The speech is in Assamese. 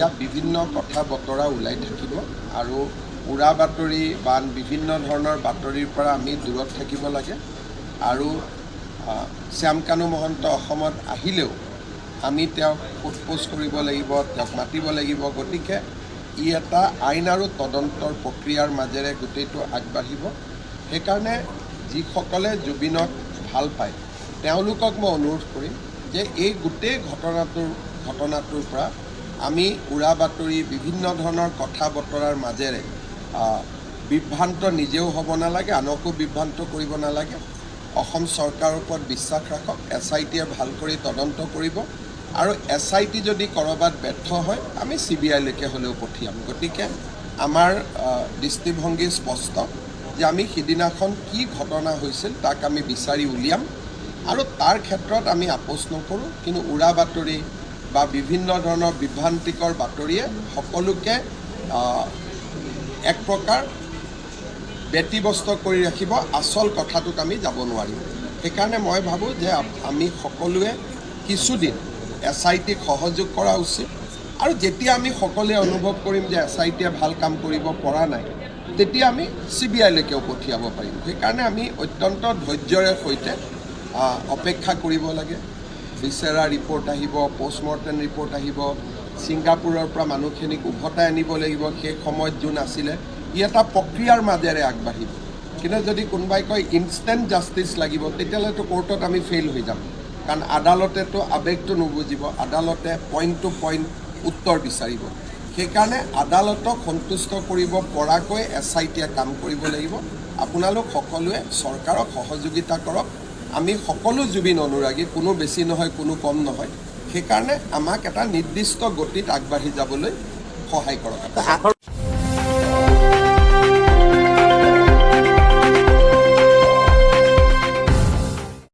এতিয়া বিভিন্ন কথা বতৰা ওলাই থাকিব আৰু উৰা বাতৰি বা বিভিন্ন ধৰণৰ বাতৰিৰ পৰা আমি দূৰত থাকিব লাগে আৰু শ্যামকানু মহন্ত অসমত আহিলেও আমি তেওঁক সোধপোছ কৰিব লাগিব, তেওঁক মাতিব লাগিব। গতিকে ই এটা আইন আৰু তদন্তৰ প্ৰক্ৰিয়াৰ মাজেৰে গোটেইটো আগবাঢ়িব। সেইকাৰণে যিসকলে জুবিনক ভাল পায় তেওঁলোকক মই অনুৰোধ কৰিম যে এই গোটেই ঘটনাটোৰ পৰা আমি উৰা বাতৰি বিভিন্ন ধৰণৰ কথা বতৰাৰ মাজেৰে বিভ্ৰান্ত নিজেও হ'ব নালাগে, আনকো বিভ্ৰান্ত কৰিব নালাগে। অসম চৰকাৰৰ ওপৰত বিশ্বাস ৰাখক। SITয়ে ভাল কৰি তদন্ত কৰিব আৰু SIT যদি ক'ৰবাত ব্যৰ্থ হয় আমি CBIলৈকে হ'লেও পঠিয়াম। গতিকে আমাৰ দৃষ্টিভংগী স্পষ্ট যে আমি সিদিনাখন কি ঘটনা হৈছিল তাক আমি বিচাৰি উলিয়াম আৰু তাৰ ক্ষেত্ৰত আমি আপোচ নকৰোঁ। কিন্তু উৰা বাতৰি বা বিভিন্ন ধৰণৰ বিভ্ৰান্তিকৰ বাতৰিয়ে সকলোকে এক প্ৰকাৰ ব্যতিব্যস্ত কৰি ৰাখিব, আচল কথাটোত আমি যাব নোৱাৰিম। সেইকাৰণে মই ভাবোঁ যে আমি সকলোৱে কিছুদিন SITক সহযোগ কৰা উচিত আৰু যেতিয়া আমি সকলোৱে অনুভৱ কৰিম যে SITয়ে ভাল কাম কৰিব পৰা নাই তেতিয়া আমি CBIলৈকেও পঠিয়াব পাৰিম। সেইকাৰণে আমি অত্যন্ত ধৈৰ্যৰে সৈতে অপেক্ষা কৰিব লাগে। ভিছেৰা ৰিপৰ্ট আহিব, পষ্টমৰ্টেম ৰিপৰ্ট আহিব, ছিংগাপুৰৰ পৰা মানুহখিনিক উভতাই আনিব লাগিব। সেই সময়ত যোন আছিলে ই এটা প্ৰক্ৰিয়াৰ মাজেৰে আগবাঢ়িব। কিন্তু যদি কোনোবাই কয় ইনষ্টেণ্ট জাষ্টিচ লাগিব তেতিয়াহ'লেতো কোৰ্টত আমি ফেইল হৈ যাম, কাৰণ আদালতেতো আৱেগটো নুবুজিব, আদালতে পইণ্ট টু পইণ্ট উত্তৰ বিচাৰিব। সেইকাৰণে আদালতক সন্তুষ্ট কৰিব পৰাকৈ SITয়ে কাম কৰিব লাগিব। আপোনালোক সকলোৱে চৰকাৰক সহযোগিতা কৰক। আমি সকলো জুবিন অনুৰাগী, কোনো বেছি নহয় কোনো কম নহয়। সেইকাৰণে আমাক এটা নিৰ্দিষ্ট গতিত আগবাঢ়ি যাবলৈ সহায় কৰক।